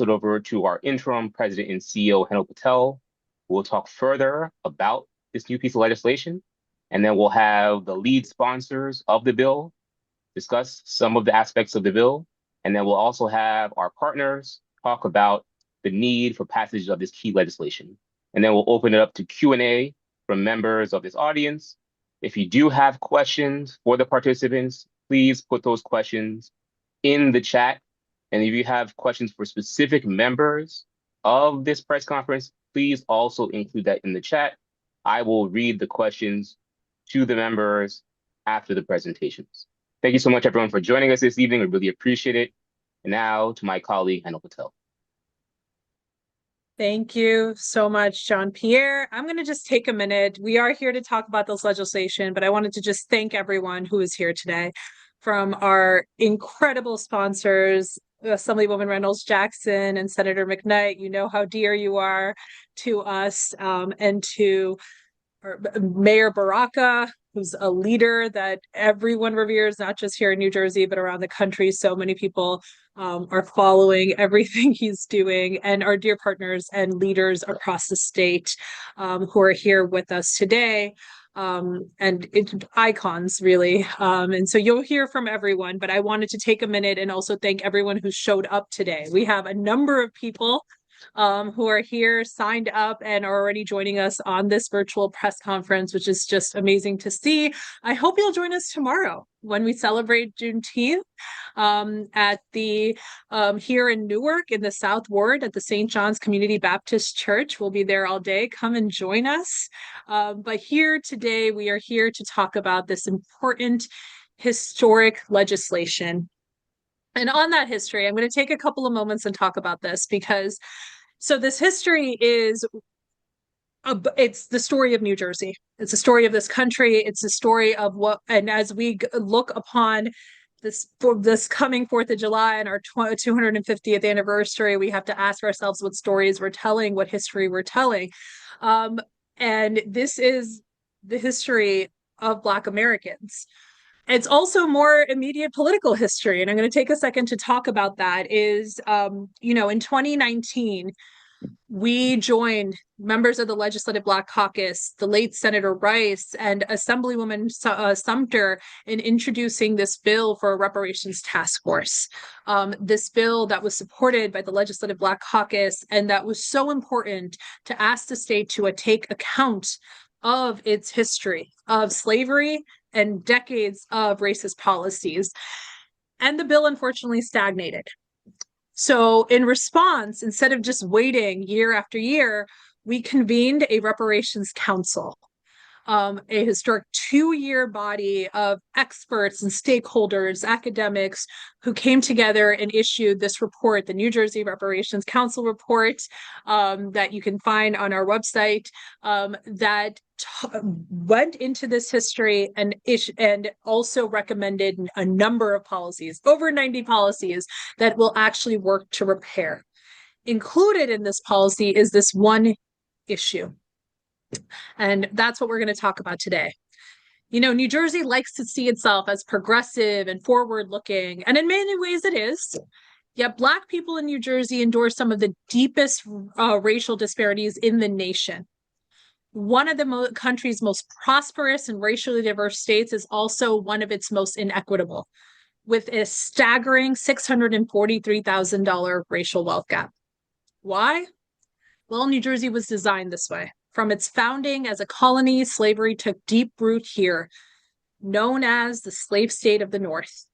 it over to our interim president and CEO, Henil Patel, who will talk further about this new piece of legislation. And then we'll have the lead sponsors of the bill discuss some of the aspects of the bill. And then we'll also have our partners talk about the need for passage of this key legislation. And then we'll open it up to Q&A from members of this audience. If you do have questions for the participants, please put those questions in the chat. And if you have questions for specific members of this press conference, please also include that in the chat. I will read the questions to the members after the presentations. Thank you so much, everyone, for joining us this evening. We really appreciate it. And now to my colleague, Henil Patel. Thank you so much, Jean-Pierre. I'm going to just take a minute. We are here to talk about this legislation, but I wanted to just thank everyone who is here today, from our incredible sponsors, Assemblywoman Reynolds Jackson and Senator McKnight. You know how dear you are to us, and to Mayor Baraka, who's a leader that everyone reveres, not just here in New Jersey, but around the country. So many people are following everything he's doing, and our dear partners and leaders across the state who are here with us today. And icons, really. And so you'll hear from everyone, but I wanted to take a minute and also thank everyone who showed up today. We have a number of people who are here, signed up, and are already joining us on this virtual press conference, which is just amazing to see. I hope you'll join us tomorrow when we celebrate Juneteenth at the here in Newark in the South Ward at the St. John's Community Baptist Church. We'll be there all day. Come and join us. But here today, we are here to talk about this important historic legislation. And on that history, I'm going to take a couple of moments and talk about this because this history is it's the story of New Jersey. It's the story of this country. It's the story of what, and as we look upon this coming 4th of July and our 250th anniversary, we have to ask ourselves what stories we're telling, what history we're telling. And this is the history of Black Americans. It's also more immediate political history, and I'm going to take a second to talk about that. Is, in 2019, we joined members of the Legislative Black Caucus, the late Senator Rice, and Assemblywoman Sumter in introducing this bill for a reparations task force. This bill that was supported by the Legislative Black Caucus, and that was so important to ask the state to take account of its history of slavery and decades of racist policies. And the bill unfortunately stagnated. So in response, instead of just waiting year after year, we convened a reparations council, a historic 2-year body of experts and stakeholders, academics, who came together and issued this report, the New Jersey Reparations Council report, that you can find on our website, that went into this history and also recommended a number of policies, over 90 policies, that will actually work to repair. Included in this policy is this one issue. And that's what we're going to talk about today. New Jersey likes to see itself as progressive and forward-looking, and in many ways it is. Yet Black people in New Jersey endure some of the deepest racial disparities in the nation. One of the country's most prosperous and racially diverse states is also one of its most inequitable, with a staggering $643,000 racial wealth gap. Why? Well, New Jersey was designed this way. From its founding as a colony, slavery took deep root here, known as the slave state of the North.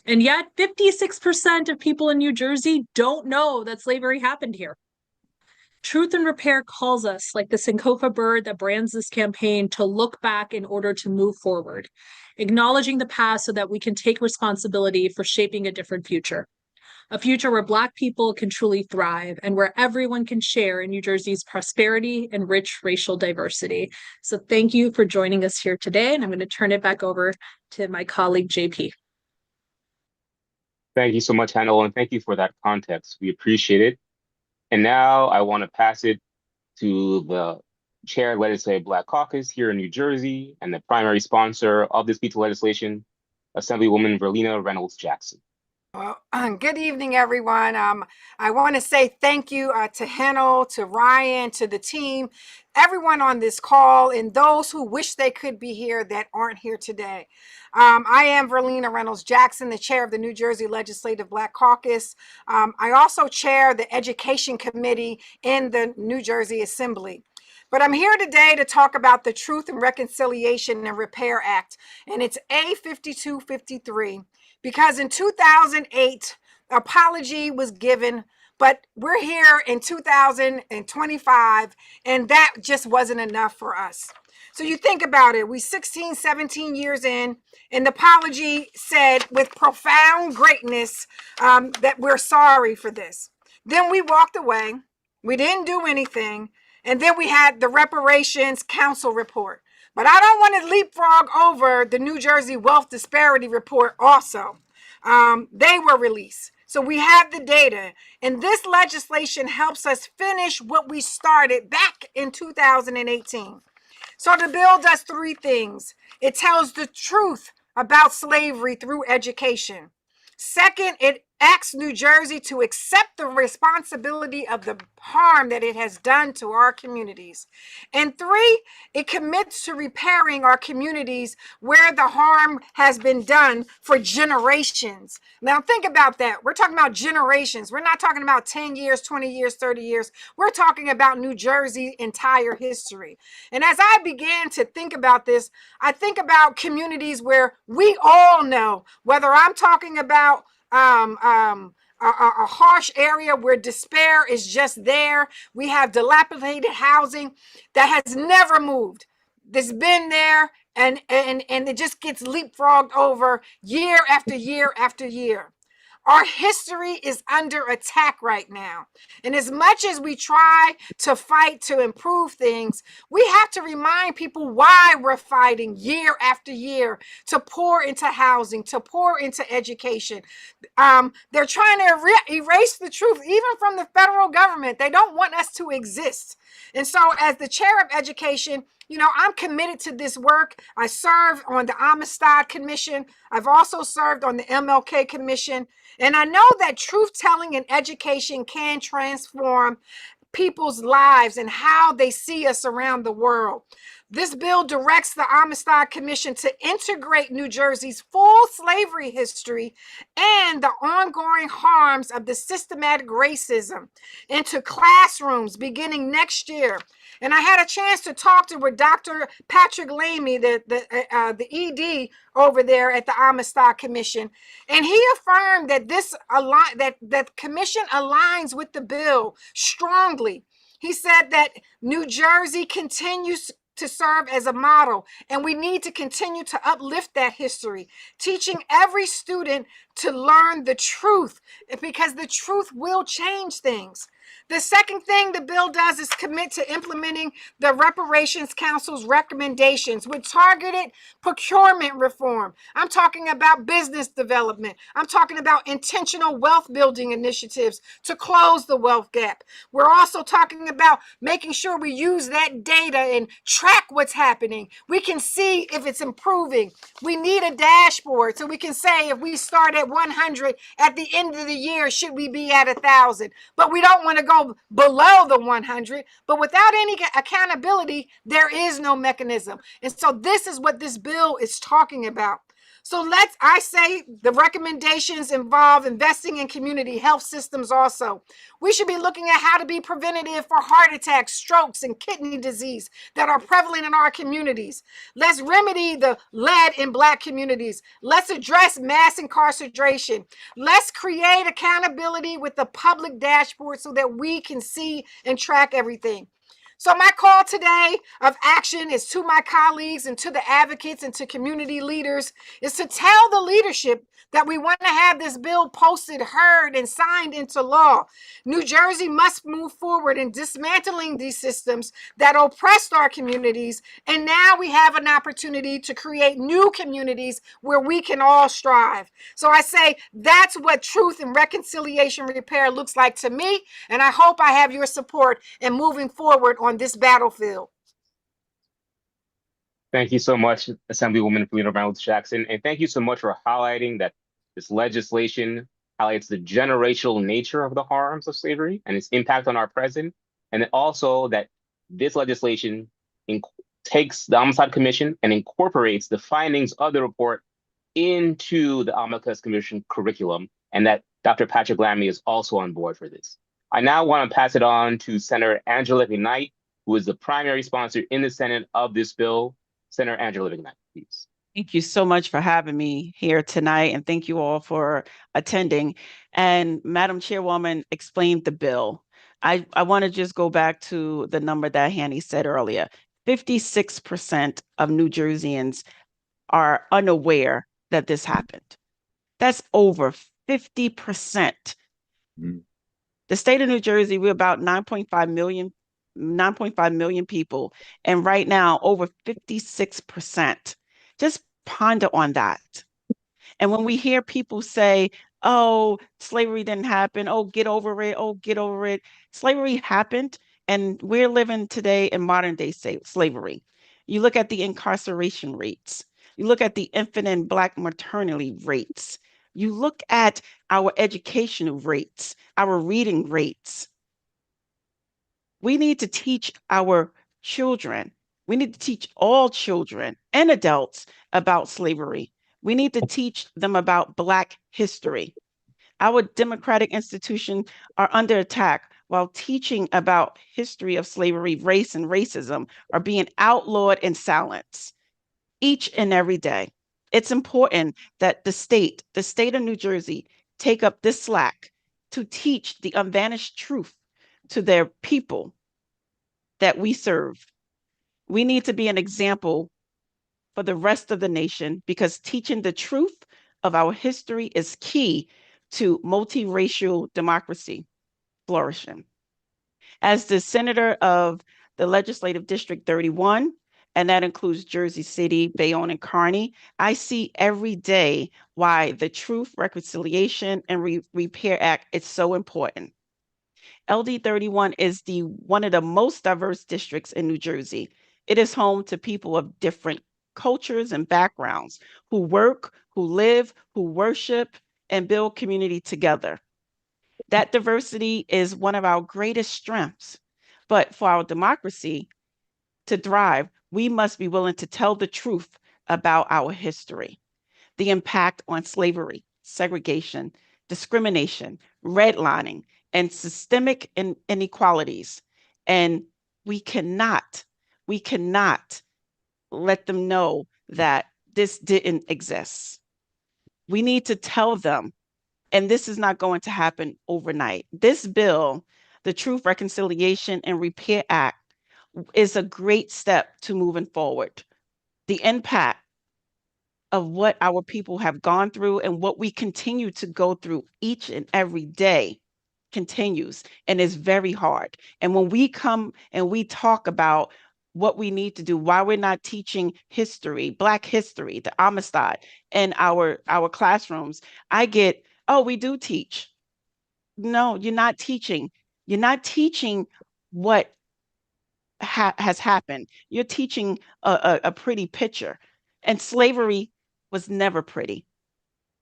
And yet 56% of people in New Jersey don't know that slavery happened here. Truth and Repair calls us, like the Sankofa bird that brands this campaign, to look back in order to move forward, acknowledging the past so that we can take responsibility for shaping a different future. A future where Black people can truly thrive and where everyone can share in New Jersey's prosperity and rich racial diversity. So thank you for joining us here today, and I'm going to turn it back over to my colleague, JP. Thank you so much, Henil, and thank you for that context. We appreciate it. And now I want to pass it to the Chair of Legislative Black Caucus here in New Jersey and the primary sponsor of this piece of legislation, Assemblywoman Verlina Reynolds Jackson. Well, good evening, everyone. I want to say thank you to Hennel, to Ryan, to the team, everyone on this call, and those who wish they could be here that aren't here today. I am Verlena Reynolds Jackson, the chair of the New Jersey Legislative Black Caucus. I also chair the Education Committee in the New Jersey Assembly. But I'm here today to talk about the Truth and Reconciliation and Repair Act, and it's A5253. Because in 2008, apology was given, but we're here in 2025, and that just wasn't enough for us. So you think about it, we 16, 17 years in, and the apology said with profound greatness that we're sorry for this. Then we walked away, we didn't do anything, and then we had the Reparations Council report. But I don't want to leapfrog over the New Jersey Wealth Disparity Report also. They were released. So we have the data. And this legislation helps us finish what we started back in 2018. So the bill does three things. It tells the truth about slavery through education. Second, it asks New Jersey to accept the responsibility of the harm that it has done to our communities. And three, it commits to repairing our communities where the harm has been done for generations. Now think about that. We're talking about generations. We're not talking about 10 years, 20 years, 30 years. We're talking about New Jersey's entire history. And as I began to think about this, I think about communities where we all know, whether I'm talking about a harsh area where despair is just there. We have dilapidated housing that has never moved. That's been there and it just gets leapfrogged over year after year after year. Our history is under attack right now. And as much as we try to fight to improve things, we have to remind people why we're fighting year after year to pour into housing, to pour into education. They're trying to erase the truth, even from the federal government. They don't want us to exist. And so as the chair of education, you know, I'm committed to this work. I serve on the Amistad Commission. I've also served on the MLK Commission. And I know that truth-telling in education can transform people's lives and how they see us around the world. This bill directs the Amistad Commission to integrate New Jersey's full slavery history and the ongoing harms of the systematic racism into classrooms beginning next year. And I had a chance to talk with Dr. Patrick Lamy, the ED over there at the Amistad Commission, and he affirmed that that commission aligns with the bill strongly. He said that New Jersey continues to serve as a model, and we need to continue to uplift that history, teaching every student to learn the truth, because the truth will change things. The second thing the bill does is commit to implementing the Reparations Council's recommendations with targeted procurement reform. I'm talking about business development. I'm talking about intentional wealth building initiatives to close the wealth gap. We're also talking about making sure we use that data and track what's happening. We can see if it's improving. We need a dashboard so we can say if we start at 100 at the end of the year, should we be at 1,000? But we don't want to go below the 100, but without any accountability, there is no mechanism. And so this is what this bill is talking about. So I say the recommendations involve investing in community health systems also. We should be looking at how to be preventative for heart attacks, strokes, and kidney disease that are prevalent in our communities. Let's remedy the lead in Black communities. Let's address mass incarceration. Let's create accountability with the public dashboard so that we can see and track everything. So my call today of action is to my colleagues and to the advocates and to community leaders is to tell the leadership that we want to have this bill posted, heard, and signed into law. New Jersey must move forward in dismantling these systems that oppressed our communities. And now we have an opportunity to create new communities where we can all strive. So I say that's what truth and reconciliation repair looks like to me. And I hope I have your support in moving forward on this battlefield. Thank you so much, Assemblywoman Verlena Reynolds Jackson. And thank you so much for highlighting that this legislation highlights the generational nature of the harms of slavery and its impact on our present, and then also that this legislation takes the Homicide Commission and incorporates the findings of the report into the Amicus Commission curriculum, and that Dr. Patrick Lamy is also on board for this. I now want to pass it on to Senator Angela McKnight, who is the primary sponsor in the Senate of this bill. Senator Angela McKnight, please. Thank you so much for having me here tonight, and thank you all for attending. And Madam Chairwoman explained the bill. I want to just go back to the number that Hanny said earlier. 56% of New Jerseyans are unaware that this happened. That's over 50%. The state of New Jersey, we're about 9.5 million people, and right now over 56%. Just ponder on that. And when we hear people say, oh, slavery didn't happen, oh, get over it, oh, get over it. Slavery happened, and we're living today in modern day slavery. You look at the incarceration rates. You look at the infant and Black maternity rates. You look at our educational rates, our reading rates. We need to teach our children. We need to teach all children and adults about slavery. We need to teach them about Black history. Our democratic institutions are under attack while teaching about history of slavery, race, and racism are being outlawed and silenced each and every day. It's important that the state of New Jersey, take up this slack to teach the unvanished truth to their people that we serve. We need to be an example for the rest of the nation, because teaching the truth of our history is key to multiracial democracy flourishing. As the senator of the Legislative District 31, and that includes Jersey City, Bayonne, and Kearney, I see every day why the Truth, Reconciliation, and Repair Act is so important. LD 31 is one of the most diverse districts in New Jersey. It is home to people of different cultures and backgrounds who work, who live, who worship, and build community together. That diversity is one of our greatest strengths. But for our democracy to thrive, we must be willing to tell the truth about our history, the impact on slavery, segregation, discrimination, redlining, and systemic inequalities. And we cannot let them know that this didn't exist. We need to tell them, and this is not going to happen overnight. This bill, the Truth, Reconciliation, and Repair Act, is a great step to moving forward. The impact of what our people have gone through and what we continue to go through each and every day continues and is very hard. And when we come and we talk about what we need to do, why we're not teaching history, Black history, the Amistad in our classrooms, I get, oh, we do teach. No, you're not teaching. You're not teaching what has happened. You're teaching a pretty picture. And slavery was never pretty.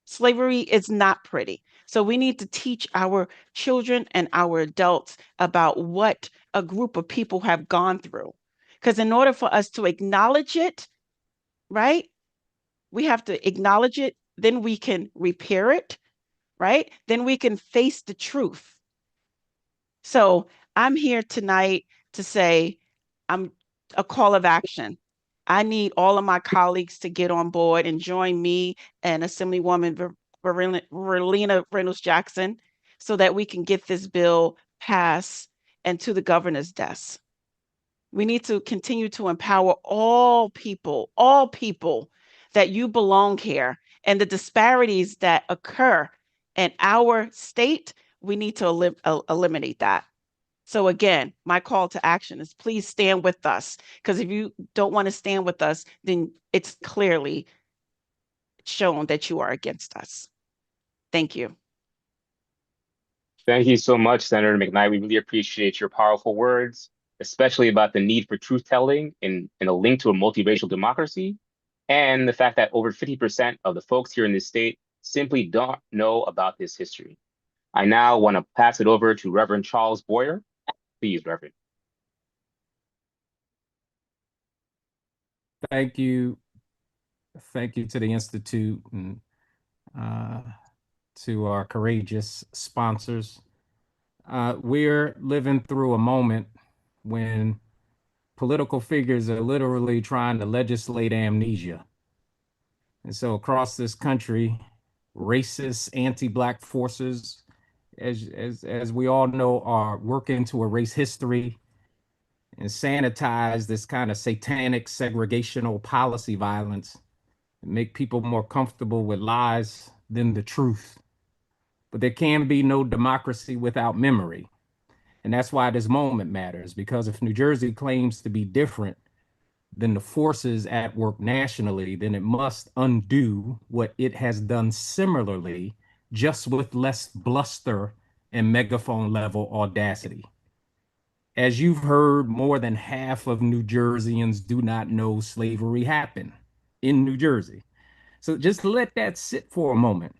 Slavery is not pretty. So we need to teach our children and our adults about what a group of people have gone through. Because in order for us to acknowledge it, right, we have to acknowledge it, then we can repair it, right? Then we can face the truth. So I'm here tonight to say, I'm a call of action. I need all of my colleagues to get on board and join me and Assemblywoman Verlina Reynolds-Jackson so that we can get this bill passed and to the governor's desk. We need to continue to empower all people that you belong here, and the disparities that occur in our state, we need to eliminate that. So again, my call to action is please stand with us, because if you don't want to stand with us, then it's clearly shown that you are against us. Thank you. Thank you so much, Senator McKnight. We really appreciate your powerful words, especially about the need for truth-telling in a link to a multiracial democracy, and the fact that over 50% of the folks here in this state simply don't know about this history. I now want to pass it over to Reverend Charles Boyer. Please, Reverend. Thank you. Thank you to the Institute and to our courageous sponsors. We're living through a moment when political figures are literally trying to legislate amnesia. And so across this country, racist, anti-Black forces, as we all know, are working to erase history and sanitize this kind of satanic segregational policy violence and make people more comfortable with lies than the truth. But there can be no democracy without memory. And that's why this moment matters, because if New Jersey claims to be different than the forces at work nationally, then it must undo what it has done similarly, just with less bluster and megaphone level audacity. As you've heard, more than half of New Jerseyans do not know slavery happened in New Jersey. So just let that sit for a moment,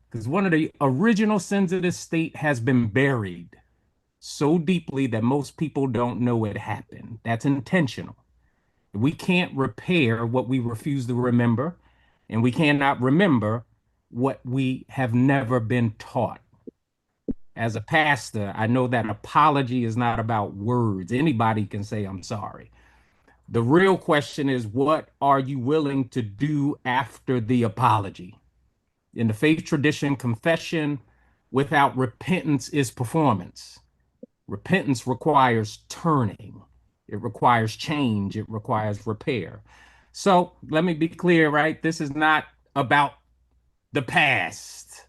because one of the original sins of this state has been buried so deeply that most people don't know it happened. That's intentional. We can't repair what we refuse to remember, and we cannot remember what we have never been taught. As a pastor, I know that apology is not about words. Anybody can say, I'm sorry. The real question is, what are you willing to do after the apology? In the faith tradition, confession without repentance is performance. Repentance requires turning. It requires change. It requires repair. So let me be clear, right? This is not about the past.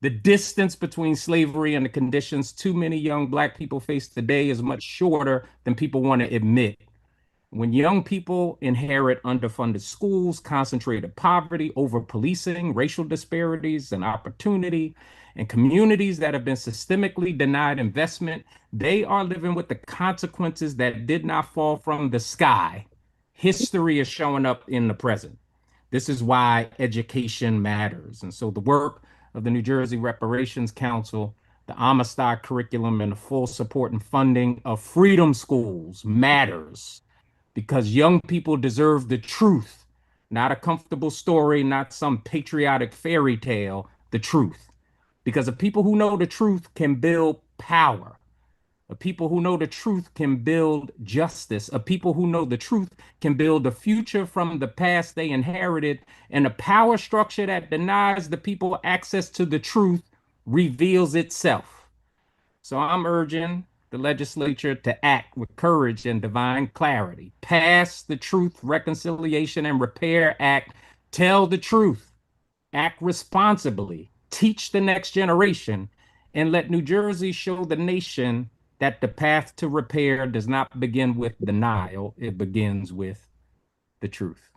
The distance between slavery and the conditions too many young Black people face today is much shorter than people want to admit. When young people inherit underfunded schools, concentrated poverty, over-policing, racial disparities and opportunity, and communities that have been systemically denied investment, they are living with the consequences that did not fall from the sky. History is showing up in the present. This is why education matters. And so the work of the New Jersey Reparations Council, the Amistad curriculum, and the full support and funding of freedom schools matters, because young people deserve the truth, not a comfortable story, not some patriotic fairy tale, the truth. Because the people who know the truth can build power. The people who know the truth can build justice. A people who know the truth can build a future from the past they inherited. And a power structure that denies the people access to the truth reveals itself. So I'm urging the legislature to act with courage and divine clarity. Pass the Truth, Reconciliation, and Repair Act. Tell the truth. Act responsibly. Teach the next generation. And let New Jersey show the nation that the path to repair does not begin with denial. It begins with the truth.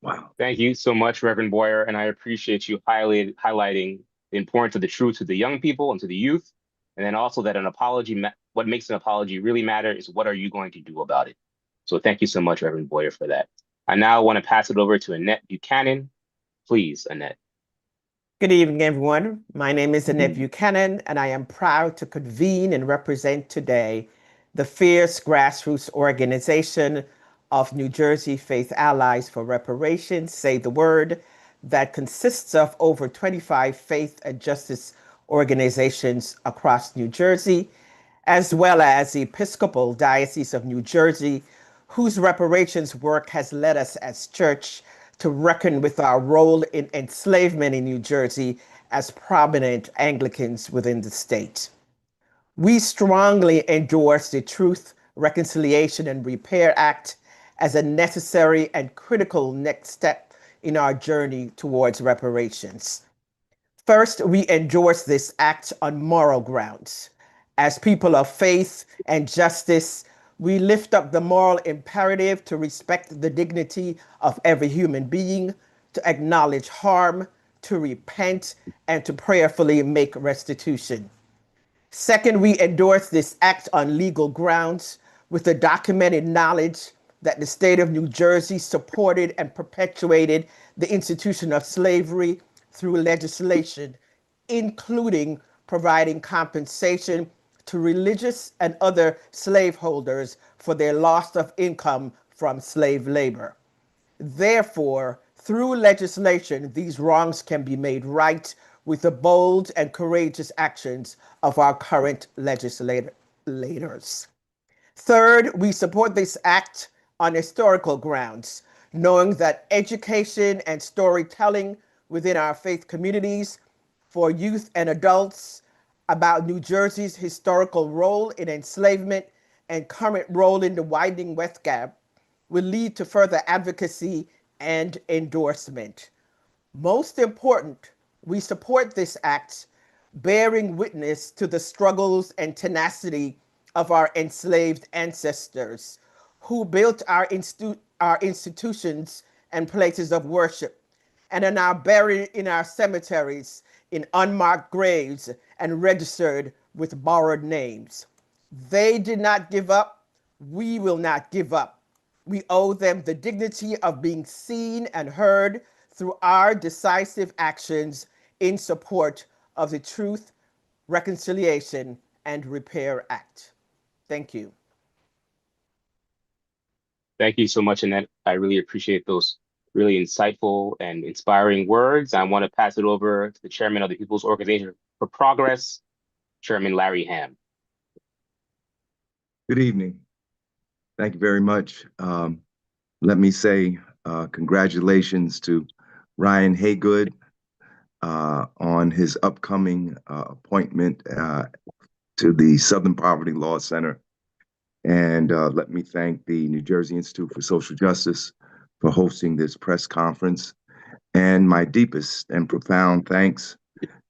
Wow. Thank you so much, Reverend Boyer. And I appreciate you highlighting the importance of the truth to the young people and to the youth. And then also that an apology, what makes an apology really matter is what are you going to do about it? So thank you so much, Reverend Boyer, for that. I now want to pass it over to Annette Buchanan. Please, Annette. Good evening, everyone. My name is Annette Buchanan, and I am proud to convene and represent today the fierce grassroots organization of New Jersey Faith Allies for Reparations, Say the Word, that consists of over 25 faith and justice organizations across New Jersey, as well as the Episcopal Diocese of New Jersey, whose reparations work has led us as church to reckon with our role in enslavement in New Jersey as prominent Anglicans within the state. We strongly endorse the Truth, Reconciliation, and Repair Act as a necessary and critical next step in our journey towards reparations. First, we endorse this act on moral grounds. As people of faith and justice, we lift up the moral imperative to respect the dignity of every human being, to acknowledge harm, to repent, and to prayerfully make restitution. Second, we endorse this act on legal grounds with the documented knowledge that the state of New Jersey supported and perpetuated the institution of slavery through legislation, including providing compensation to religious and other slaveholders for their loss of income from slave labor. Therefore, through legislation, these wrongs can be made right with the bold and courageous actions of our current legislators. Third, we support this act on historical grounds, knowing that education and storytelling within our faith communities for youth and adults about New Jersey's historical role in enslavement and current role in the widening West Gap will lead to further advocacy and endorsement. Most important, we support this act bearing witness to the struggles and tenacity of our enslaved ancestors who built our institutions and places of worship and are now buried in our cemeteries in unmarked graves and registered with borrowed names. They did not give up. We will not give up. We owe them the dignity of being seen and heard through our decisive actions in support of the Truth, Reconciliation, and Repair Act. Thank you. Thank you so much, Annette. I really appreciate those really insightful and inspiring words. I want to pass it over to the chairman of the People's Organization for Progress, Chairman Larry Hamm. Good evening. Thank you very much. Let me say congratulations to Ryan Haygood on his upcoming appointment to the Southern Poverty Law Center. And let me thank the New Jersey Institute for Social Justice for hosting this press conference. And my deepest and profound thanks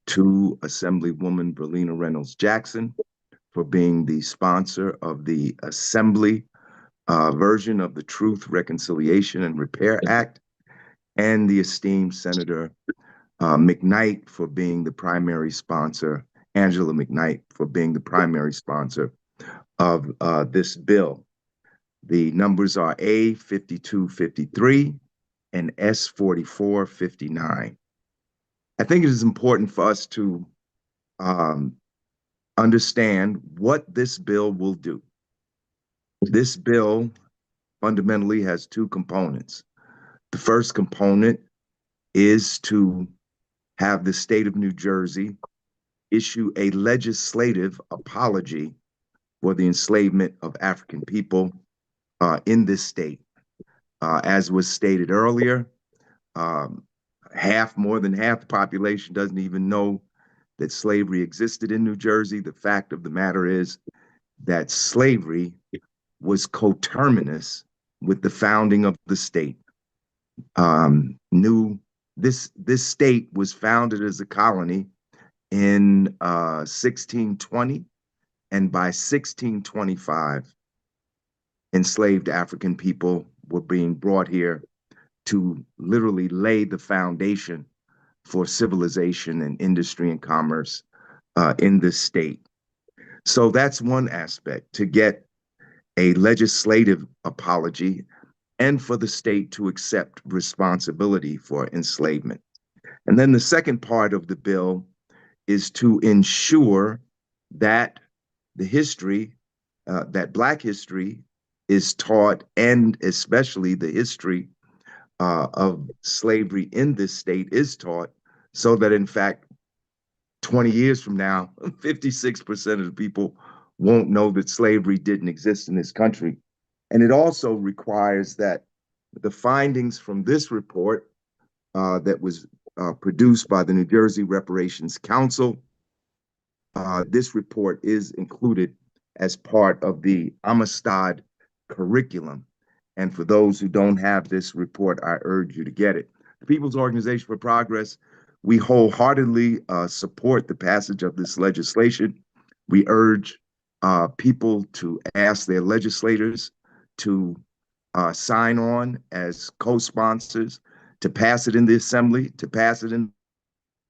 to Assemblywoman Berlina Reynolds Jackson for being the sponsor of the Assembly version of the Truth, Reconciliation, and Repair Act, and the esteemed Senator McKnight for being the primary sponsor, Angela McKnight for being the primary sponsor of this bill. The numbers are A5253 and S4459. I think it is important for us to understand what this bill will do. This bill fundamentally has two components. The first component is to have the state of New Jersey issue a legislative apology for the enslavement of African people in this state. As was stated earlier, more than half the population doesn't even know that slavery existed in New Jersey. The fact of the matter is that slavery was coterminous with the founding of the state. This state was founded as a colony in 1620, and by 1625, enslaved African people were being brought here to literally lay the foundation for civilization and industry and commerce in this state. So that's one aspect, to get a legislative apology and for the state to accept responsibility for enslavement. And then the second part of the bill is to ensure that the history, that Black history is taught, and especially the history of slavery in this state is taught, so that in fact, 20 years from now, 56% of the people won't know that slavery didn't exist in this country. And it also requires that the findings from this report that was produced by the New Jersey Reparations Council, this report is included as part of the Amistad curriculum. And for those who don't have this report, I urge you to get it. The People's Organization for Progress, we wholeheartedly support the passage of this legislation. We urge people to ask their legislators to sign on as co-sponsors, to pass it in the Assembly, to pass it in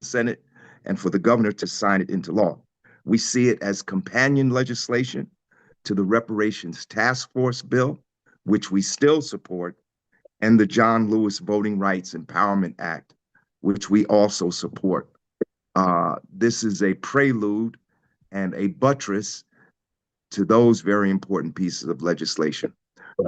the Senate, and for the governor to sign it into law. We see it as companion legislation to the Reparations Task Force bill, which we still support, and the John Lewis Voting Rights Empowerment Act, which we also support. This is a prelude and a buttress to those very important pieces of legislation.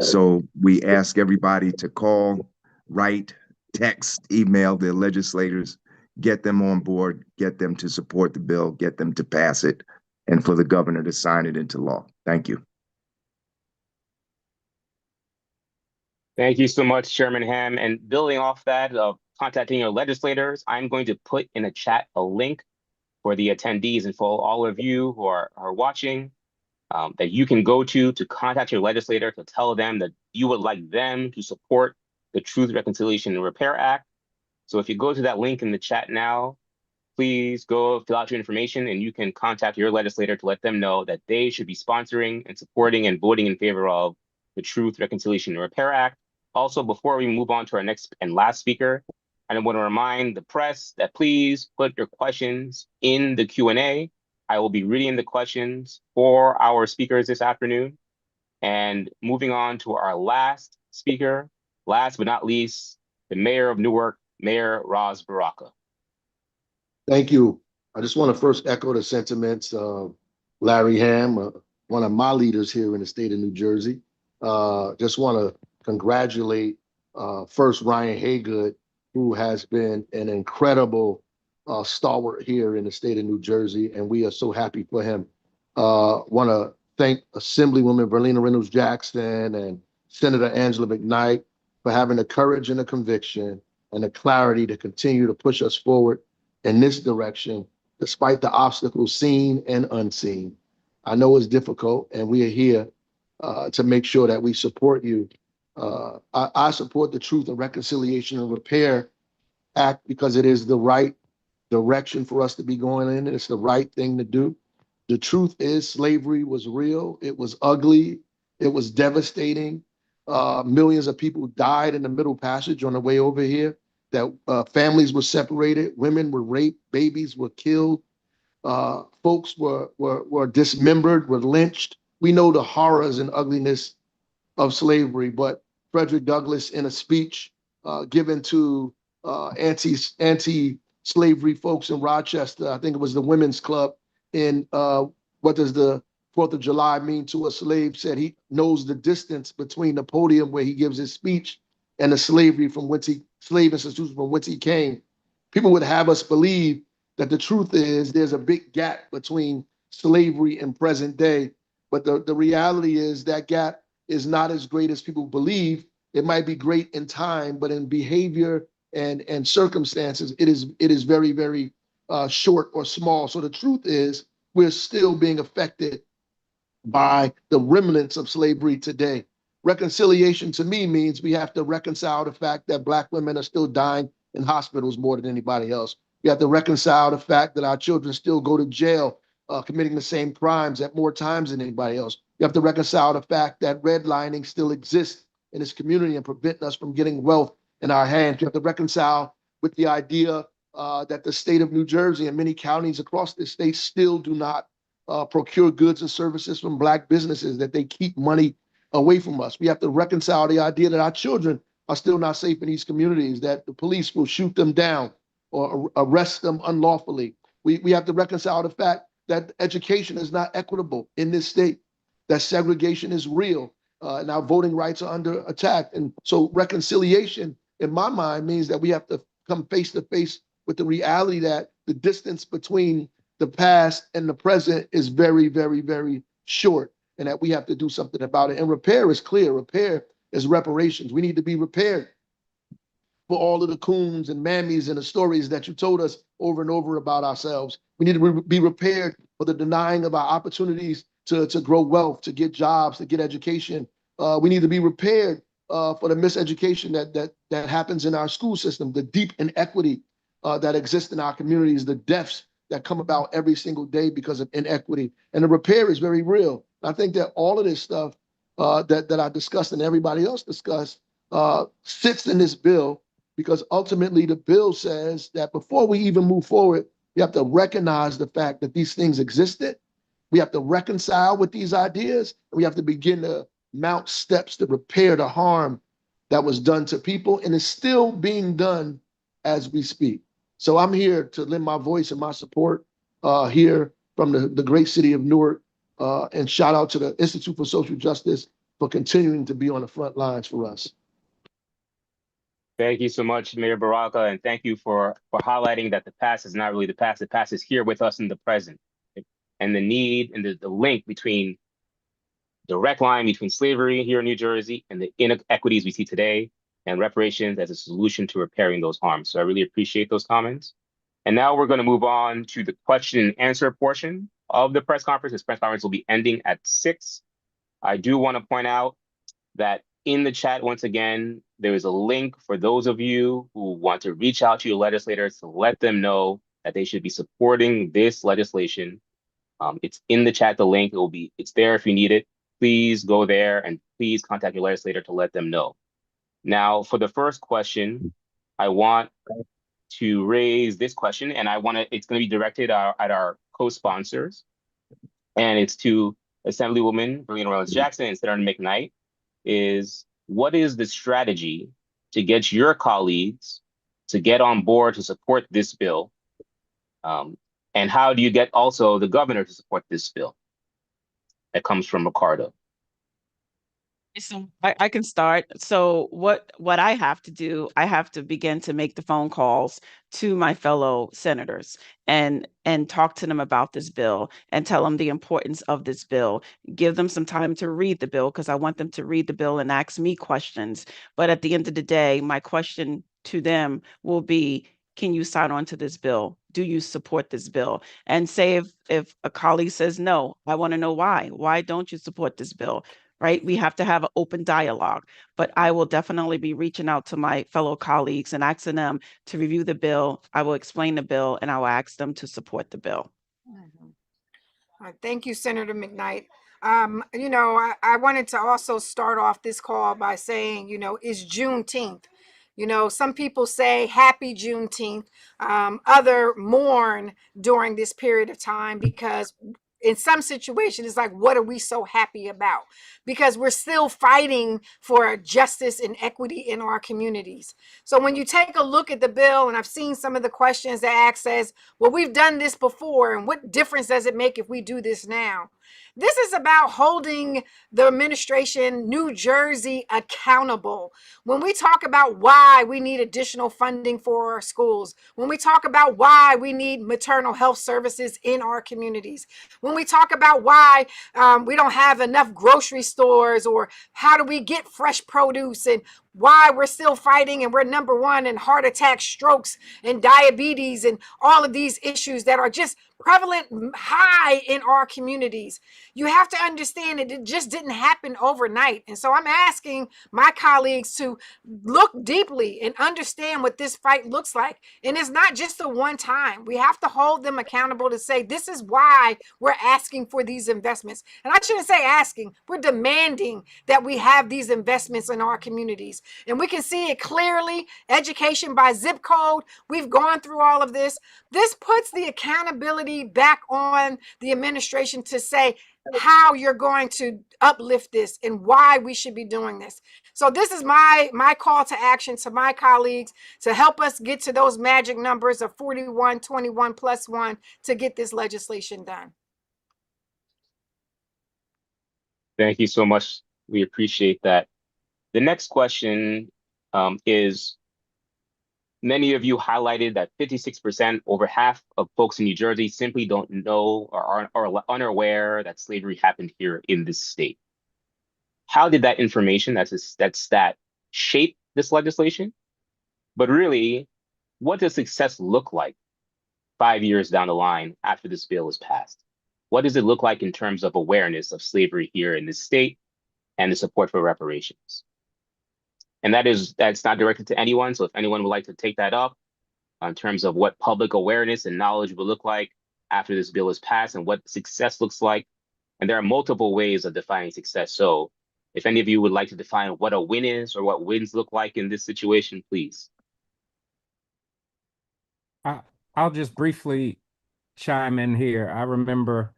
So we ask everybody to call, write, text, email their legislators, get them on board, get them to support the bill, get them to pass it, and for the governor to sign it into law. Thank you. Thank you so much, Chairman Ham. And building off that of contacting your legislators, I'm going to put in a chat a link for the attendees and for all of you who are watching that you can go to contact your legislator to tell them that you would like them to support the Truth, Reconciliation, and Repair Act. So if you go to that link in the chat now, please go fill out your information and you can contact your legislator to let them know that they should be sponsoring and supporting and voting in favor of the Truth, Reconciliation, and Repair Act. Also, before we move on to our next and last speaker, I want to remind the press that please put your questions in the Q&A. I will be reading the questions for our speakers this afternoon. And moving on to our last speaker, last but not least, the Mayor of Newark, Mayor Ras Baraka. Thank you. I just want to first echo the sentiments of Larry Ham, one of my leaders here in the state of New Jersey. Just want to congratulate first Ryan Haygood, who has been an incredible stalwart here in the state of New Jersey, and we are so happy for him. Want to thank Assemblywoman Verlina Reynolds Jackson and Senator Angela McKnight for having the courage and the conviction and the clarity to continue to push us forward in this direction, despite the obstacles seen and unseen. I know it's difficult, and we are here to make sure that we support you. I support the Truth and Reconciliation and Repair Act because it is the right direction for us to be going in, and it's the right thing to do. The truth is slavery was real. It was ugly. It was devastating. Millions of people died in the Middle Passage on the way over here. That families were separated, women were raped, babies were killed, folks were dismembered, were lynched. We know the horrors and ugliness of slavery, but Frederick Douglass, in a speech given to anti-slavery folks in Rochester, I think it was the Women's Club, in What Does the 4th of July Mean to a Slave, said he knows the distance between the podium where he gives his speech and the slave institution from whence he came. People would have us believe that the truth is there's a big gap between slavery and present day, but the reality is that gap is not as great as people believe. It might be great in time, but in behavior and circumstances, it is very, very short or small. So the truth is we're still being affected by the remnants of slavery today. Reconciliation to me means we have to reconcile the fact that Black women are still dying in hospitals more than anybody else. We have to reconcile the fact that our children still go to jail committing the same crimes at more times than anybody else. You have to reconcile the fact that redlining still exists in this community and preventing us from getting wealth in our hands. You have to reconcile with the idea that the state of New Jersey and many counties across the state still do not procure goods and services from Black businesses, that they keep money away from us. We have to reconcile the idea that our children are still not safe in these communities, that the police will shoot them down or arrest them unlawfully. We have to reconcile the fact that education is not equitable in this state, that segregation is real, and our voting rights are under attack. And so reconciliation, in my mind, means that we have to come face to face with the reality that the distance between the past and the present is very, very, very short, and that we have to do something about it. And repair is clear. Repair is reparations. We need to be repaired for all of the coons and mammies and the stories that you told us over and over about ourselves. We need to be repaired for the denying of our opportunities to grow wealth, to get jobs, to get education. We need to be repaired for the miseducation that happens in our school system, the deep inequity that exists in our communities, the deaths that come about every single day because of inequity. And the repair is very real. I think that all of this stuff that I discussed and everybody else discussed sits in this bill, because ultimately the bill says that before we even move forward, we have to recognize the fact that these things existed. We have to reconcile with these ideas. And we have to begin to mount steps to repair the harm that was done to people and is still being done as we speak. So I'm here to lend my voice and my support here from the great city of Newark, and shout out to the Institute for Social Justice for continuing to be on the front lines for us. Thank you so much, Mayor Baraka, and thank you for highlighting that the past is not really the past. The past is here with us in the present, and the need and the link between direct line between slavery here in New Jersey and the inequities we see today, and reparations as a solution to repairing those harms. So I really appreciate those comments. And now we're going to move on to the question and answer portion of the press conference. This press conference will be ending at 6. I do want to point out that in the chat, once again, there is a link for those of you who want to reach out to your legislators to let them know that they should be supporting this legislation. It's in the chat, the link, it's there if you need it. Please go there and please contact your legislator to let them know. Now, for the first question, I want to raise this question, and it's going to be directed at our co-sponsors, and it's to Assemblywoman Verlina Reynolds-Jackson and Senator McKnight. What is the strategy to get your colleagues to get on board to support this bill? And how do you get also the governor to support this bill? That comes from Ricardo. So I can start. So what I have to do, I have to begin to make the phone calls to my fellow senators and talk to them about this bill and tell them the importance of this bill. Give them some time to read the bill because I want them to read the bill and ask me questions. But at the end of the day, my question to them will be, can you sign on to this bill? Do you support this bill? And say if a colleague says, no, I want to know why. Why don't you support this bill? Right? We have to have an open dialogue, but I will definitely be reaching out to my fellow colleagues and asking them to review the bill. I will explain the bill and I will ask them to support the bill. Thank you, Senator McKnight. I wanted to also start off this call by saying, it's Juneteenth. Some people say happy Juneteenth. Other mourn during this period of time because in some situations, it's like, what are we so happy about? Because we're still fighting for justice and equity in our communities. So when you take a look at the bill, and I've seen some of the questions that ask says, well, we've done this before, and what difference does it make if we do this now? This is about holding the administration, New Jersey, accountable. When we talk about why we need additional funding for our schools, when we talk about why we need maternal health services in our communities, when we talk about why we don't have enough grocery stores, or how do we get fresh produce, and why we're still fighting and we're #1 in heart attacks, strokes, and diabetes, and all of these issues that are just prevalent high in our communities. You have to understand that it just didn't happen overnight. And so I'm asking my colleagues to look deeply and understand what this fight looks like. And it's not just a one time. We have to hold them accountable to say, this is why we're asking for these investments. And I shouldn't say asking, we're demanding that we have these investments in our communities. And we can see it clearly, education by zip code. We've gone through all of this. This puts the accountability back on the administration to say how you're going to uplift this and why we should be doing this. So this is my call to action to my colleagues to help us get to those magic numbers of 41, 21 plus 1 to get this legislation done. Thank you so much. We appreciate that. The next question is, many of you highlighted that 56%, over half of folks in New Jersey simply don't know or are unaware that slavery happened here in this state. How did that information, that stat, shape this legislation? But really, what does success look like 5 years down the line after this bill is passed? What does it look like in terms of awareness of slavery here in this state and the support for reparations? And that's not directed to anyone. So if anyone would like to take that up in terms of what public awareness and knowledge will look like after this bill is passed and what success looks like. And there are multiple ways of defining success. So if any of you would like to define what a win is or what wins look like in this situation, please. I'll just briefly chime in here. I remember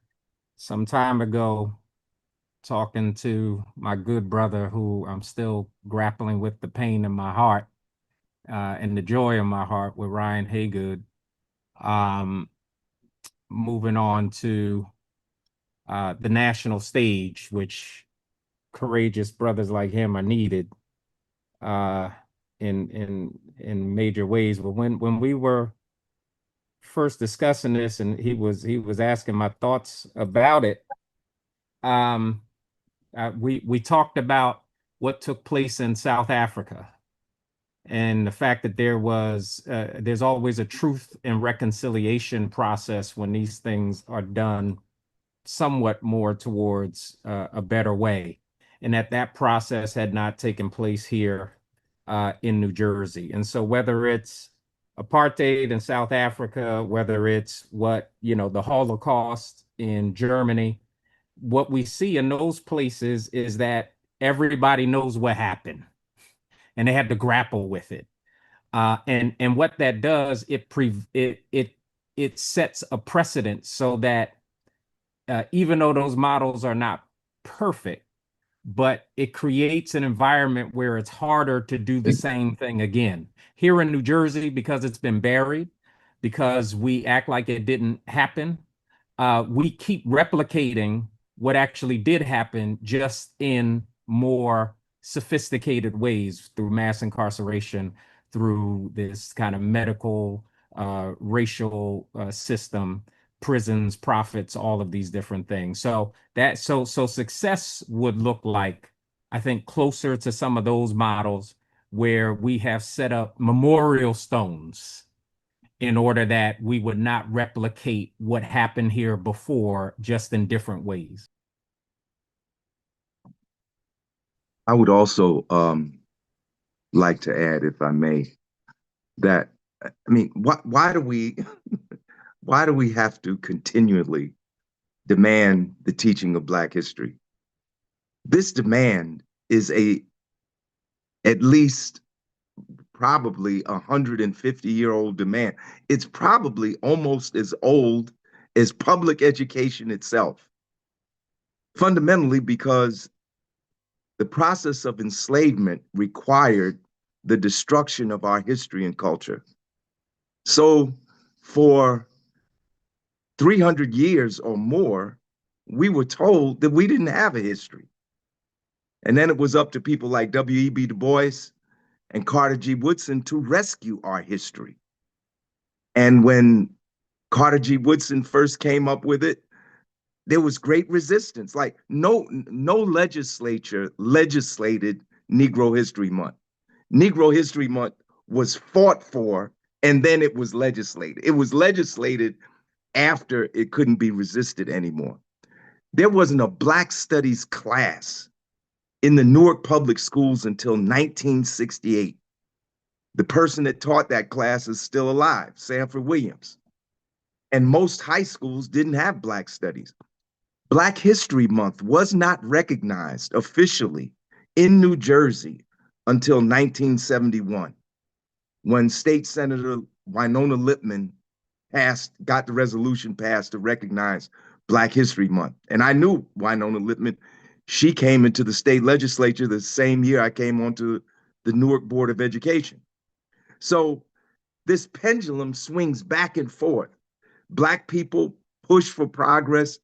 some time ago, talking to my good brother, who I'm still grappling with the pain in my heart and the joy in my heart, with Ryan Haygood. Moving on to the national stage, which courageous brothers like him are needed in major ways. But when we were first discussing this, and he was asking my thoughts about it, we talked about what took place in South Africa, and the fact that there's always a truth and reconciliation process when these things are done somewhat more towards a better way, and that process had not taken place here in New Jersey. And so whether it's apartheid in South Africa, whether it's the Holocaust in Germany, what we see in those places is that everybody knows what happened and they had to grapple with it. And what that does, it sets a precedent so that even though those models are not perfect, but it creates an environment where it's harder to do the same thing again. Here in New Jersey, because it's been buried, because we act like it didn't happen, we keep replicating what actually did happen, just in more sophisticated ways, through mass incarceration, through this kind of medical, racial system, prisons, profits, all of these different things. So success would look like, I think, closer to some of those models where we have set up memorial stones in order that we would not replicate what happened here before, just in different ways. I would also like to add, if I may, that, I mean, why do we why do we have to continually demand the teaching of Black history? This demand is at least probably 150-year-old demand. It's probably almost as old as public education itself. Fundamentally, because the process of enslavement required the destruction of our history and culture. So for 300 years or more, we were told that we didn't have a history. And then it was up to people like W.E.B. Du Bois and Carter G. Woodson to rescue our history. And when Carter G. Woodson first came up with it, there was great resistance. Like no legislature legislated Negro History Month. Negro History Month was fought for, and then it was legislated. It was legislated after it couldn't be resisted anymore. There wasn't a Black Studies class in the Newark Public Schools until 1968. The person that taught that class is still alive, Sanford Williams. And most high schools didn't have Black Studies. Black History Month was not recognized officially in New Jersey until 1971, when State Senator Winona Lippman got the resolution passed to recognize Black History Month. And I knew Winona Lippman. She came into the state legislature the same year I came onto the Newark Board of Education. So this pendulum swings back and forth. Black people push for progress,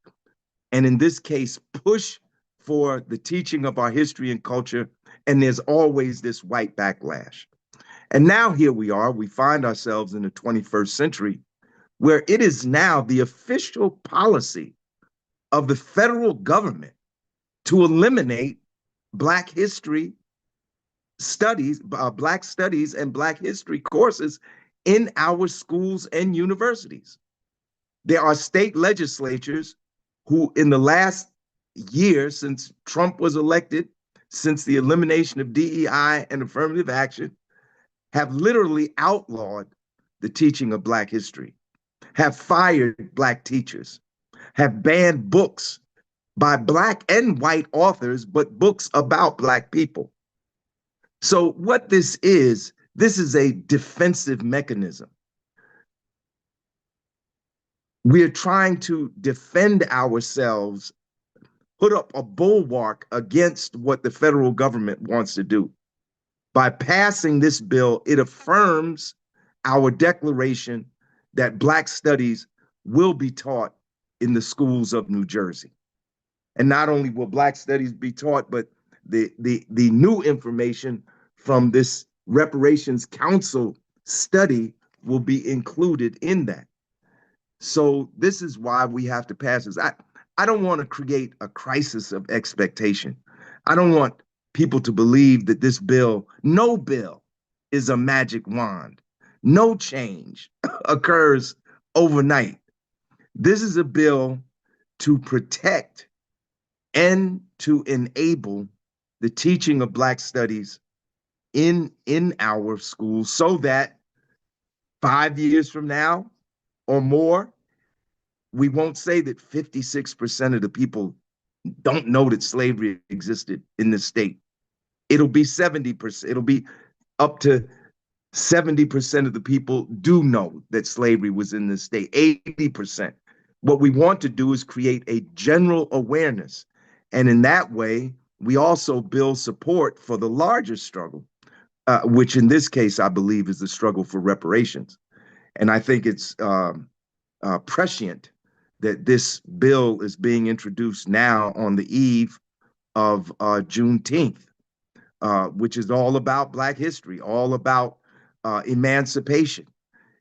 and in this case, push for the teaching of our history and culture, and there's always this white backlash. And now here we are, we find ourselves in the 21st century, where it is now the official policy of the federal government to eliminate Black history studies, Black studies and Black history courses in our schools and universities. There are state legislatures who, in the last year since Trump was elected, since the elimination of DEI and affirmative action, have literally outlawed the teaching of Black history, have fired Black teachers, have banned books by Black and white authors, but books about Black people. So what this is a defensive mechanism. We're trying to defend ourselves, put up a bulwark against what the federal government wants to do. By passing this bill, it affirms our declaration that Black studies will be taught in the schools of New Jersey. And not only will Black studies be taught, but the new information from this Reparations Council study will be included in that. So this is why we have to pass this. I don't want to create a crisis of expectation. I don't want people to believe that this bill, no bill, is a magic wand. No change occurs overnight. This is a bill to protect and to enable the teaching of Black studies in our schools so that 5 years from now or more, we won't say that 56% of the people don't know that slavery existed in this state. It'll be 70%. It'll be up to 70% of the people do know that slavery was in this state, 80%. What we want to do is create a general awareness. And in that way, we also build support for the larger struggle, which in this case, I believe, is the struggle for reparations. And I think it's prescient that this bill is being introduced now on the eve of Juneteenth, which is all about Black history, all about emancipation.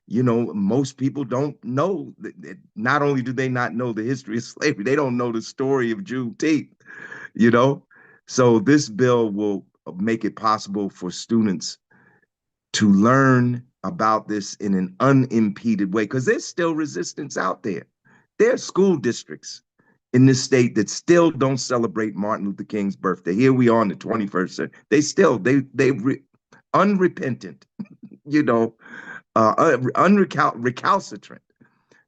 You know, most people don't know that. Not only do they not know the history of slavery, they don't know the story of Juneteenth, you know? So this bill will make it possible for students to learn about this in an unimpeded way, because there's still resistance out there. There are school districts in this state that still don't celebrate Martin Luther King's birthday. Here we are in the 21st century. They unrepentant, you know, recalcitrant.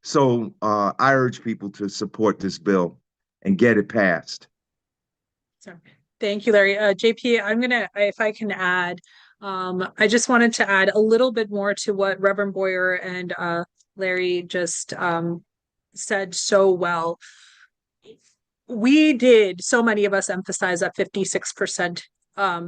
So I urge people to support this bill and get it passed. So, thank you, Larry. JP, I'm gonna, if I can add, I just wanted to add a little bit more to what Reverend Boyer and Larry just said so well. We did, so many of us emphasize that 56%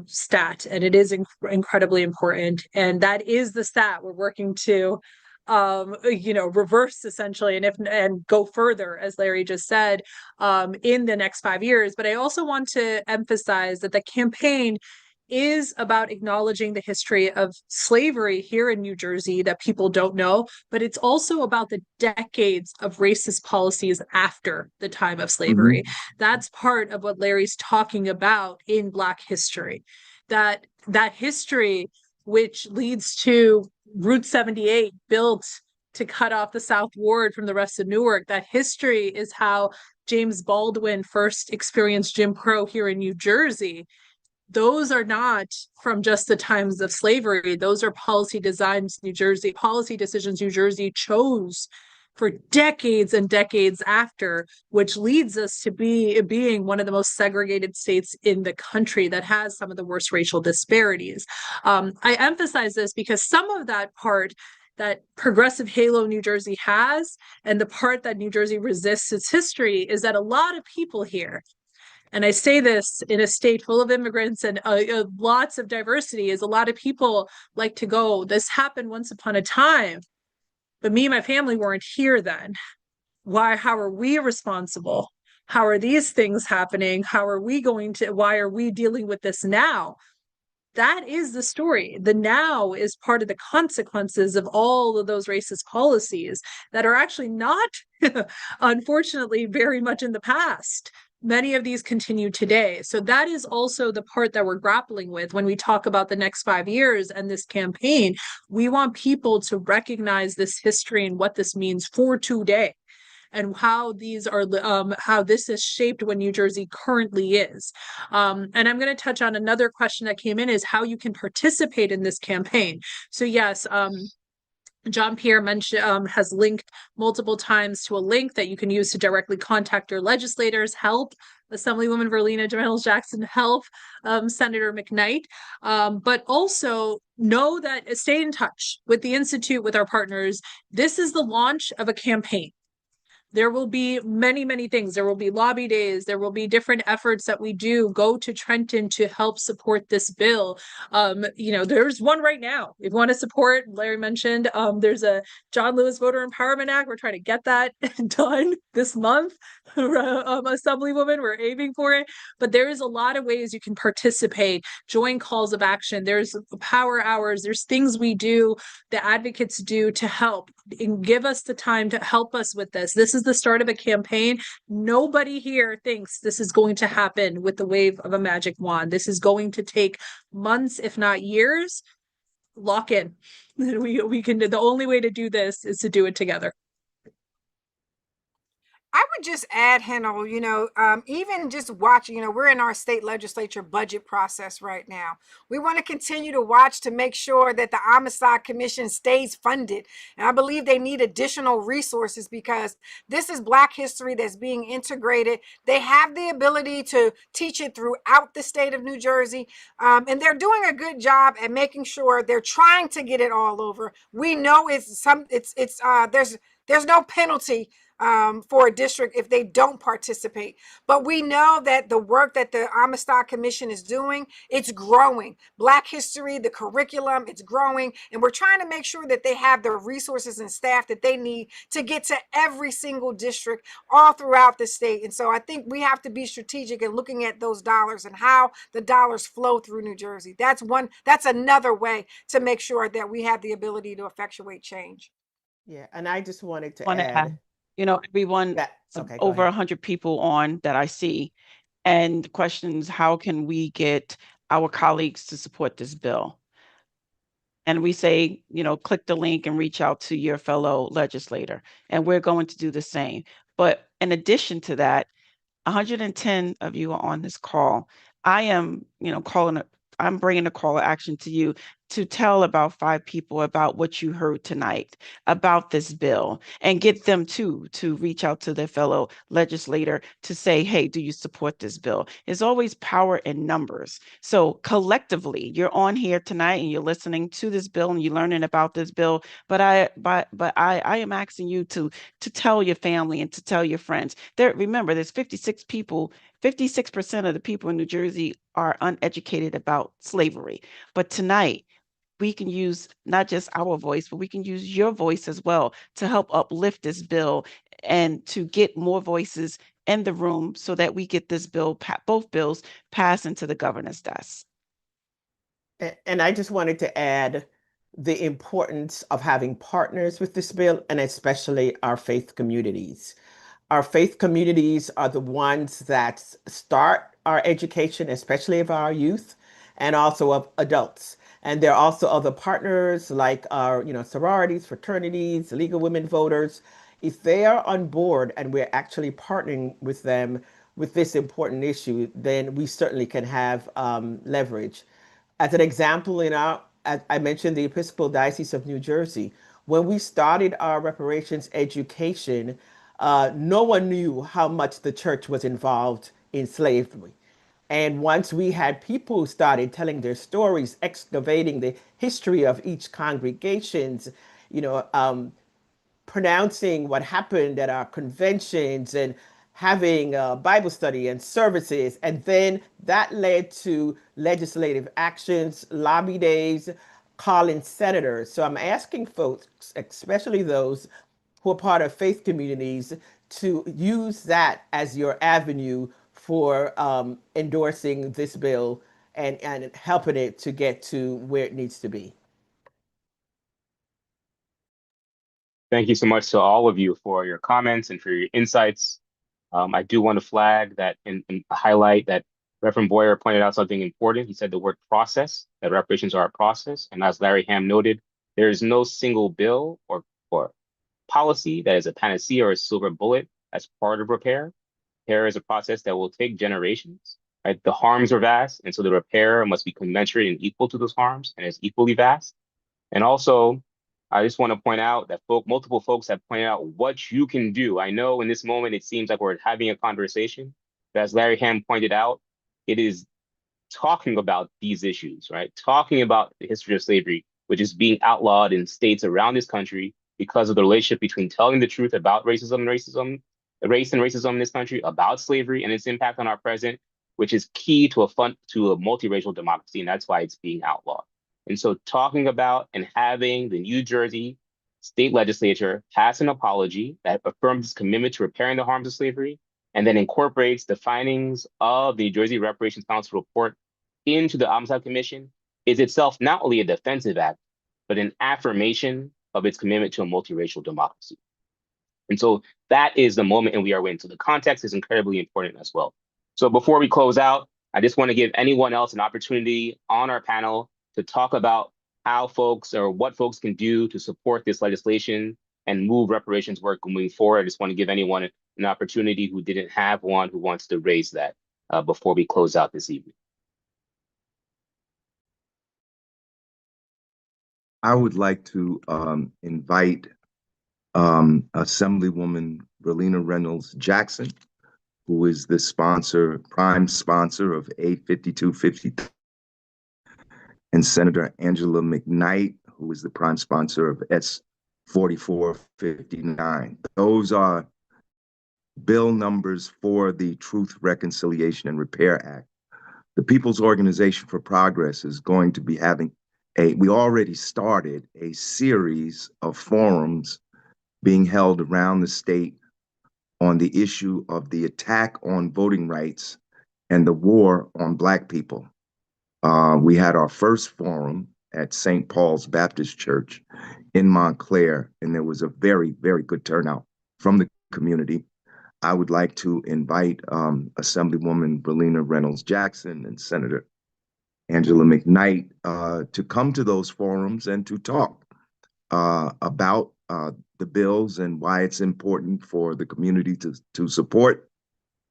stat, and it is incredibly important. And that is the stat we're working to, reverse essentially, and go further, as Larry just said, in the next 5 years. But I also want to emphasize that the campaign is about acknowledging the history of slavery here in New Jersey that people don't know, but it's also about the decades of racist policies after the time of slavery. That's part of what Larry's talking about in Black history, that history which leads to Route 78 built to cut off the South Ward from the rest of Newark. That history is how James Baldwin first experienced Jim Crow here in New Jersey. Those are not from just the times of slavery. Those are policy decisions New Jersey chose for decades and decades after, which leads us to being one of the most segregated states in the country that has some of the worst racial disparities. I emphasize this because some of that part that progressive halo New Jersey has, and the part that New Jersey resists its history, is that a lot of people here, and I say this in a state full of immigrants and lots of diversity, is a lot of people like to go, this happened once upon a time, but me and my family weren't here then. How are we responsible? How are these things happening? Why are we dealing with this now? That is the story. The now is part of the consequences of all of those racist policies that are actually not, unfortunately, very much in the past. Many of these continue today. So that is also the part that we're grappling with when we talk about the next 5 years and this campaign. We want people to recognize this history and what this means for today, and how how this is shaped what New Jersey currently is. And I'm going to touch on another question that came in, is how you can participate in this campaign. So yes, John Pierre has linked multiple times to a link that you can use to directly contact your legislators, help Assemblywoman Verlena Reynolds-Jackson, help Senator McKnight, but also know that stay in touch with the Institute, with our partners. This is the launch of a campaign. There will be many, many things. There will be lobby days. There will be different efforts that we do go to Trenton to help support this bill. There's one right now. If you want to support, Larry mentioned, there's a John Lewis Voter Empowerment Act. We're trying to get that done this month. Assemblywoman, we're aiming for it. But there is a lot of ways you can participate, join calls of action. There's power hours. There's things we do, the advocates do to help and give us the time to help us with this. This is the start of a campaign. Nobody here thinks this is going to happen with the wave of a magic wand. This is going to take months, if not years. Lock in. We can do, the only way to do this is to do it together. I would just add, Hennel, even just watching, we're in our state legislature budget process right now. We want to continue to watch to make sure that the Homicide Commission stays funded. And I believe they need additional resources because this is Black history that's being integrated. They have the ability to teach it throughout the state of New Jersey. And they're doing a good job at making sure they're trying to get it all over. We know there's no penalty for a district if they don't participate. But we know that the work that the Amistad Commission is doing, it's growing. Black history, the curriculum, it's growing. And we're trying to make sure that they have the resources and staff that they need to get to every single district all throughout the state. And so I think we have to be strategic in looking at those dollars and how the dollars flow through New Jersey. That's another way to make sure that we have the ability to effectuate change. Yeah, and I just wanted to Want to add. add, everyone, Okay, go over ahead. 100 people on that I see, and questions, how can we get our colleagues to support this bill? And we say, click the link and reach out to your fellow legislator. And we're going to do the same. But in addition to that, 110 of you are on this call. I am, I'm bringing a call to action to you to tell about 5 people about what you heard tonight about this bill and get them to reach out to their fellow legislator to say, hey, do you support this bill? There's always power in numbers. So collectively, you're on here tonight and you're listening to this bill and you're learning about this bill. But I am asking you to tell your family and to tell your friends. Remember, there's 56 people. 56% of the people in New Jersey are uneducated about slavery. But tonight, we can use not just our voice, but we can use your voice as well to help uplift this bill and to get more voices in the room so that we get this bill, both bills, passed into the governor's desk. And I just wanted to add the importance of having partners with this bill, and especially our faith communities. Our faith communities are the ones that start our education, especially of our youth and also of adults. And there are also other partners like our, sororities, fraternities, League of Women Voters. If they are on board and we're actually partnering with them with this important issue, then we certainly can have leverage. As an example, I mentioned the Episcopal Diocese of New Jersey. When we started our reparations education, no one knew how much the church was involved in slavery. And once we had people who started telling their stories, excavating the history of each congregations, pronouncing what happened at our conventions and having Bible study and services. And then that led to legislative actions, lobby days, calling senators. So I'm asking folks, especially those who are part of faith communities, to use that as your avenue for endorsing this bill and helping it to get to where it needs to be. Thank you so much to all of you for your comments and for your insights. I do want to flag that and highlight that Reverend Boyer pointed out something important. He said the word process, that reparations are a process. And as Larry Hamm noted, there is no single bill or policy that is a panacea or a silver bullet as part of repair. Repair is a process that will take generations, right? The harms are vast, and so the repair must be commensurate and equal to those harms and is equally vast. And also, I just want to point out that multiple folks have pointed out what you can do. I know in this moment, it seems like we're having a conversation, but as Larry Hamm pointed out, it is talking about these issues, right? Talking about the history of slavery, which is being outlawed in states around this country, because of the relationship between telling the truth about race and racism in this country, about slavery and its impact on our present, which is key to a multiracial democracy, and that's why it's being outlawed. And so talking about and having the New Jersey state legislature pass an apology that affirms its commitment to repairing the harms of slavery, and then incorporates the findings of the New Jersey Reparations Council report into the Homicide Commission is itself not only a defensive act, but an affirmation of its commitment to a multiracial democracy. And so that is the moment and we are in. So the context is incredibly important as well. So before we close out, I just want to give anyone else an opportunity on our panel to talk about how folks or what folks can do to support this legislation and move reparations work moving forward. I just want to give anyone an opportunity who didn't have one who wants to raise that before we close out this evening. I would like to invite Assemblywoman Verlina Reynolds Jackson, who is the prime sponsor of A5250, and Senator Angela McKnight, who is the prime sponsor of S4459. Those are bill numbers for the Truth, Reconciliation, and Repair Act. The People's Organization for Progress is going to be having we already started a series of forums being held around the state on the issue of the attack on voting rights and the war on Black people. We had our first forum at St. Paul's Baptist Church in Montclair, and there was a very, very good turnout from the community. I would like to invite Assemblywoman Verlina Reynolds Jackson and Senator Angela McKnight to come to those forums and to talk about the bills and why it's important for the community to support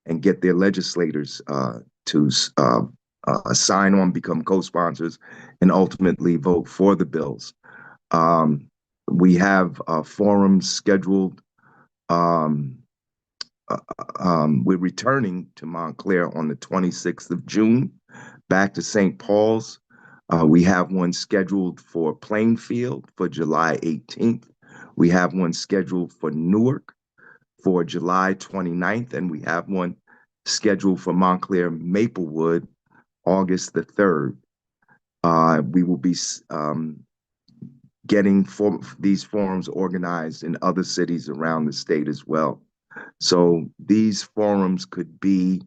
and get their legislators to sign on, become co-sponsors, and ultimately vote for the bills. We have forums scheduled. We're returning to Montclair on the 26th of June, back to St. Paul's. We have one scheduled for Plainfield for July 18th. We have one scheduled for Newark for July 29th, and we have one scheduled for Montclair Maplewood, August the 3rd. We will be getting these forums organized in other cities around the state as well. So these forums could be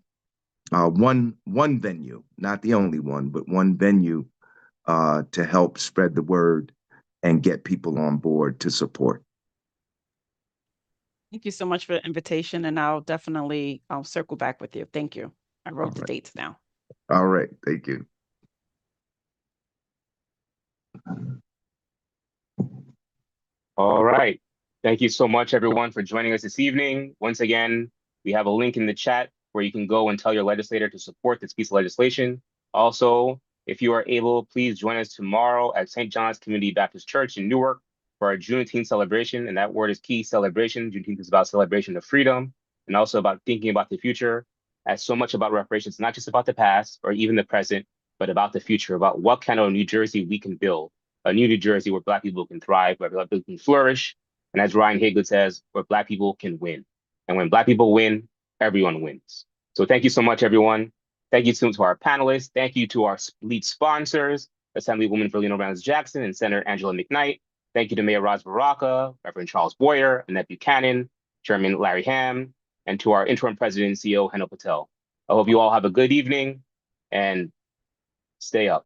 one venue, not the only one, but one venue to help spread the word and get people on board to support. Thank you so much for the invitation, and I'll definitely circle back with you. Thank you. I wrote the dates down. All right, thank you. All right. Thank you so much, everyone, for joining us this evening. Once again, we have a link in the chat where you can go and tell your legislator to support this piece of legislation. Also, if you are able, please join us tomorrow at St. John's Community Baptist Church in Newark for our Juneteenth celebration. And that word is key, celebration. Juneteenth is about celebration of freedom and also about thinking about the future. As so much about reparations, not just about the past or even the present, but about the future, about what kind of New Jersey we can build. A new New Jersey where Black people can thrive, where Black people can flourish. And as Ryan Haygood says, where Black people can win. And when Black people win, everyone wins. So thank you so much, everyone. Thank you to our panelists. Thank you to our lead sponsors, Assemblywoman Verlina Reynolds Jackson and Senator Angela McKnight. Thank you to Mayor Ras Baraka, Reverend Charles Boyer, Annette Buchanan, Chairman Larry Ham, and to our interim president and CEO, Henel Patel. I hope you all have a good evening and stay up.